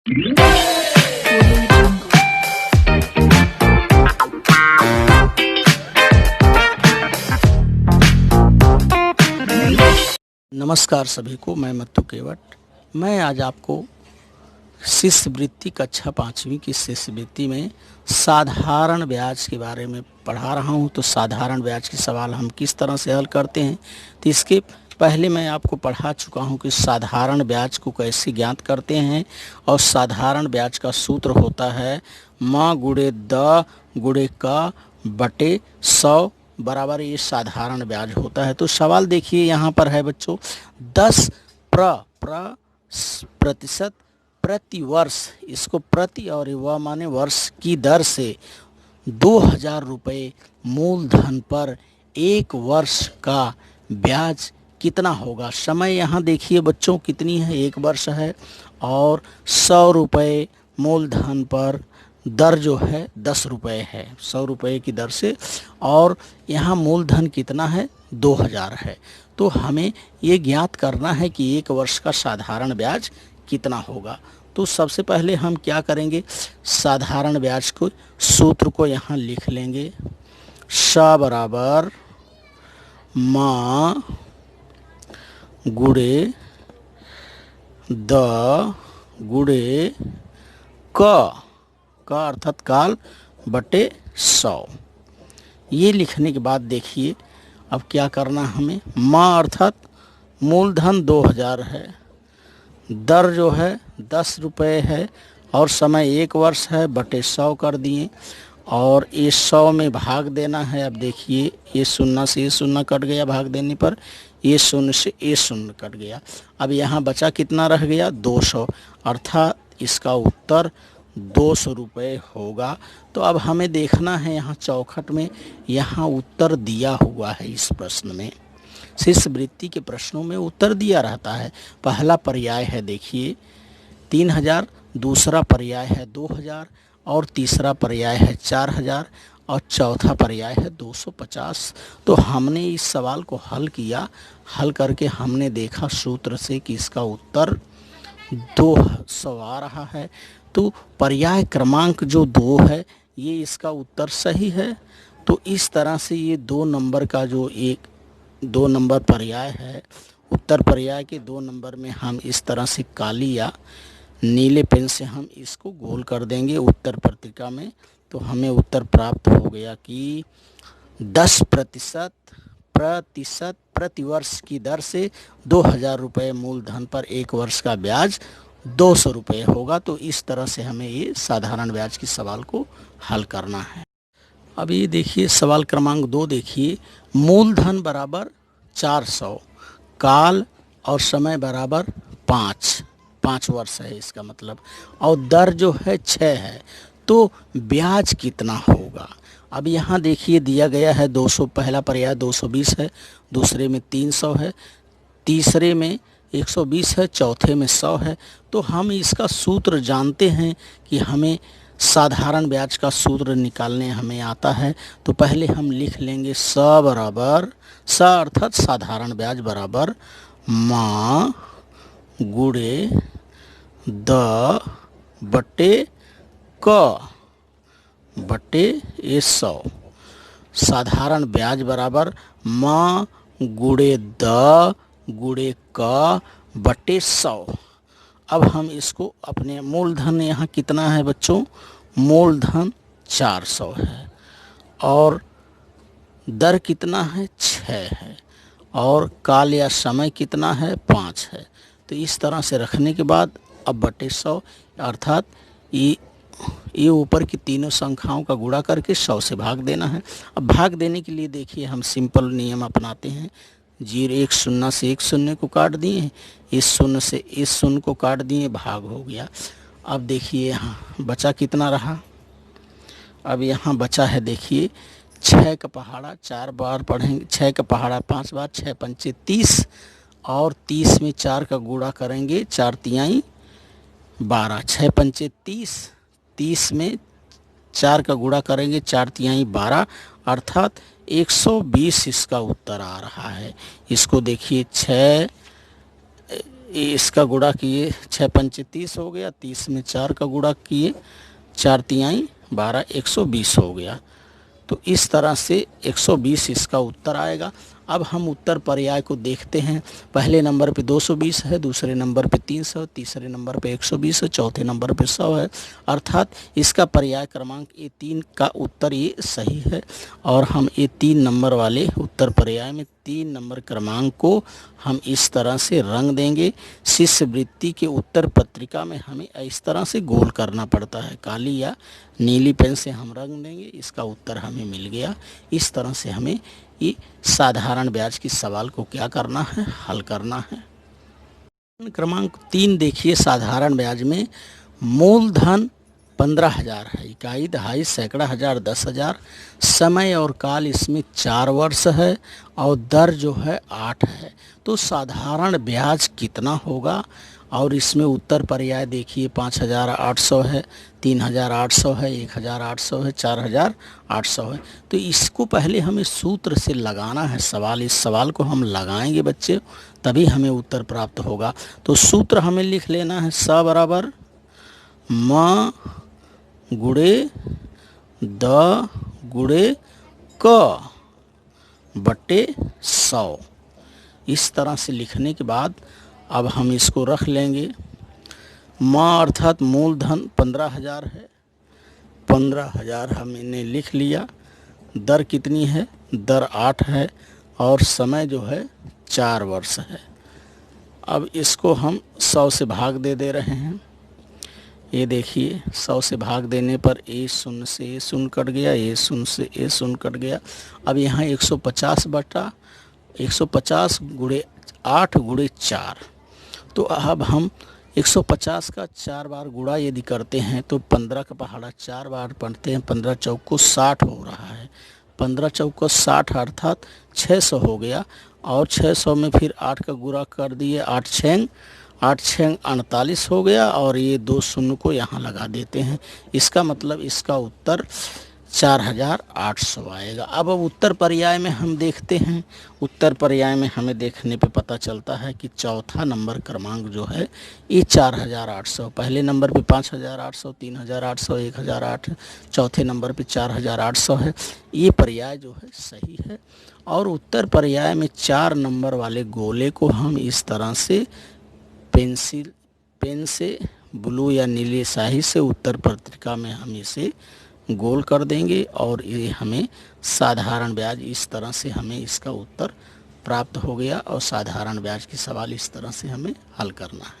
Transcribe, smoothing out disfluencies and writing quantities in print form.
नमस्कार सभी को, मैं मत्तू केवट। मैं आज आपको शिष्यवृत्ति कक्षा 5वीं की शिष्यवृत्ति में साधारण ब्याज के बारे में पढ़ा रहा हूं। तो साधारण ब्याज के सवाल हम किस तरह से हल करते हैं, तो इसके पहले मैं आपको पढ़ा चुका हूं कि साधारण ब्याज को कैसे ज्ञात करते हैं। और साधारण ब्याज का सूत्र होता है म गुणे द गुणे क बटे 100 बराबर ये साधारण ब्याज होता है। तो सवाल देखिए यहाँ पर है बच्चों, 10 प्रतिशत प्रति वर्ष, इसको प्रति और वह माने वर्ष की दर से 2000 रुपये मूलधन पर एक वर्ष का ब्याज कितना होगा। समय यहाँ देखिए बच्चों कितनी है, एक वर्ष है, और 100 रुपये मूलधन पर दर जो है 10 रुपये है, 100 रुपये की दर से, और यहाँ मूलधन कितना है 2000 है। तो हमें ये ज्ञात करना है कि एक वर्ष का साधारण ब्याज कितना होगा। तो सबसे पहले हम क्या करेंगे, साधारण ब्याज को सूत्र को यहाँ लिख लेंगे। स बराबर म गुणे द गुणे क अर्थात काल बटे 100। ये लिखने के बाद देखिए अब क्या करना हमें, माँ अर्थात मूलधन 2000 है, दर जो है 10 रुपये है, और समय एक वर्ष है, बटे 100 कर दिए, और ये 100 में भाग देना है। अब देखिए ये शून्य से ये शून्य कट गया, भाग देने पर ये शून्य से ये शून्य कट गया। अब यहाँ बचा कितना रह गया, 200, अर्थात इसका उत्तर 200 रुपये होगा। तो अब हमें देखना है यहाँ चौखट में, यहाँ उत्तर दिया हुआ है। इस प्रश्न में, शिष्यवृत्ति के प्रश्नों में उत्तर दिया रहता है। पहला पर्याय है देखिए 3000, दूसरा पर्याय है 2000, और तीसरा पर्याय है 4000, और चौथा पर्याय है 250। तो हमने इस सवाल को हल किया, हल करके हमने देखा सूत्र से कि इसका उत्तर 200 आ रहा है। तो पर्याय क्रमांक जो 2 है ये इसका उत्तर सही है। तो इस तरह से ये 2 नंबर का जो 2 नंबर पर्याय है, उत्तर पर्याय के 2 नंबर में हम इस तरह से काली या नीले पेन से हम इसको गोल कर देंगे उत्तर पत्रिका में। तो हमें उत्तर प्राप्त हो गया कि 10% प्रति वर्ष की दर से 2000 रुपये मूलधन पर एक वर्ष का ब्याज 200 रुपये होगा। तो इस तरह से हमें ये साधारण ब्याज की सवाल को हल करना है। अब ये देखिए सवाल क्रमांक 2 देखिए, मूलधन बराबर 400, काल और समय बराबर 5 वर्ष है इसका मतलब, और दर जो है 6 है। तो ब्याज कितना होगा। अब यहाँ देखिए दिया गया है 200, पहला पर्याय 220 है, दूसरे में 300 है, तीसरे में 120 है, चौथे में 100 है। तो हम इसका सूत्र जानते हैं कि हमें साधारण ब्याज का सूत्र निकालने हमें आता है। तो पहले हम लिख लेंगे स बराबर, स अर्थात साधारण ब्याज बराबर म गुणे द बटे क बटे 100। साधारण ब्याज बराबर म गुणे द गुणे क बटे 100। अब हम इसको अपने मूलधन यहाँ कितना है बच्चों, मूलधन 400 है, और दर कितना है 6 है, और काल या समय कितना है 5 है। तो इस तरह से रखने के बाद अब बटे 100 अर्थात ये ऊपर की तीनों संख्याओं का गुणा करके 100 से भाग देना है। अब भाग देने के लिए देखिए हम सिंपल नियम अपनाते हैं। 1 शून्य से 1 शून्य को काट दिए, इस शून्य से इस शून्य को काट दिए, भाग हो गया। अब देखिए यहाँ बचा कितना रहा, अब यहाँ बचा है देखिए 6 का पहाड़ा 4 बार पढ़ेंगे, 6 का पहाड़ा 5 बार, 6 पंचे 30, और 30 में 4 का गुणा करेंगे, 4 तिहाई 12, 6 पंचे 30, 30 में 4 का गुणा करेंगे, 4 तिहाई 12, अर्थात 120 इसका उत्तर आ रहा है। इसको देखिए 6 इसका गुणा किए 6 पंचे 30 हो गया, 30 में 4 का गुणा किए 4 तिहाई 12, 120 हो गया। तो इस तरह से 120 इसका उत्तर आएगा। अब हम उत्तर पर्याय को देखते हैं। पहले नंबर पे 220 है, दूसरे नंबर पे 300, तीसरे नंबर पे 120 है, चौथे नंबर पे 100 है। अर्थात इसका पर्याय क्रमांक ये 3 का उत्तर ये सही है। और हम ये 3 नंबर वाले उत्तर पर्याय में 3 नंबर क्रमांक को हम इस तरह से रंग देंगे। शिष्यवृत्ति के उत्तर पत्रिका में हमें इस तरह से गोल करना पड़ता है, काली या नीली पेन से हम रंग देंगे। इसका उत्तर हमें मिल गया। इस तरह से हमें ये साधारण ब्याज की सवाल को क्या करना है, हल करना है। क्रमांक 3 देखिए, साधारण ब्याज में मूलधन 15,000 है, इकाई, दहाई, सैकड़ा, हजार, 10,000। समय और काल इसमें 4 वर्ष है और दर जो है 8 है। तो साधारण ब्याज कितना होगा? और इसमें उत्तर पर्याय देखिए 5,800 है, 3,800 है, 1,800 है, 4,800 है। तो इसको पहले हमें सूत्र से लगाना है सवाल। इस सवाल को हम लगाएंगे बच्चे, तभी हमें उत्तर प्राप्त होगा। तो सूत्र हमें लिख लेना है, स बराबर म गुणे द गुणे क बटे 100। इस तरह से लिखने के बाद अब हम इसको रख लेंगे। माँ अर्थात मूलधन 15,000 है, 15,000 हमने लिख लिया। दर कितनी है? दर 8 है और समय जो है 4 वर्ष है। अब इसको हम 100 से भाग दे रहे हैं। ये देखिए 100 से भाग देने पर ए शून्य से ए शून्य कट गया, ए शून्य से ए शून्य कट गया। अब यहाँ 150 बटा 150 गुणे 8 गुणे 4। तो अब हम 150 का 4 बार गुणा यदि करते हैं तो 15 का पहाड़ा 4 बार पढ़ते हैं, 15 चौक को 60 हो रहा है। 15 चौक को 60 अर्थात 600 हो गया। और 600 में फिर 8 का गुणा कर दिए, 8 छेंग 48 हो गया। और ये 2 शून्य को यहाँ लगा देते हैं। इसका मतलब इसका उत्तर 4,800 आएगा। अब उत्तर पर्याय में हम देखते हैं। उत्तर पर्याय में हमें देखने पे पता चलता है कि चौथा नंबर क्रमांक जो है ये 4,800। पहले नंबर पे 5,800, 3,800, 1,008, चौथे नंबर पे 4,800 है। ये पर्याय जो है सही है। और उत्तर पर्याय में 4 नंबर वाले गोले को हम इस तरह से पेन से ब्लू या नीले स्याही से उत्तर पत्रिका में हम इसे गोल कर देंगे। और ये हमें साधारण ब्याज, इस तरह से हमें इसका उत्तर प्राप्त हो गया। और साधारण ब्याज की सवाल इस तरह से हमें हल करना है।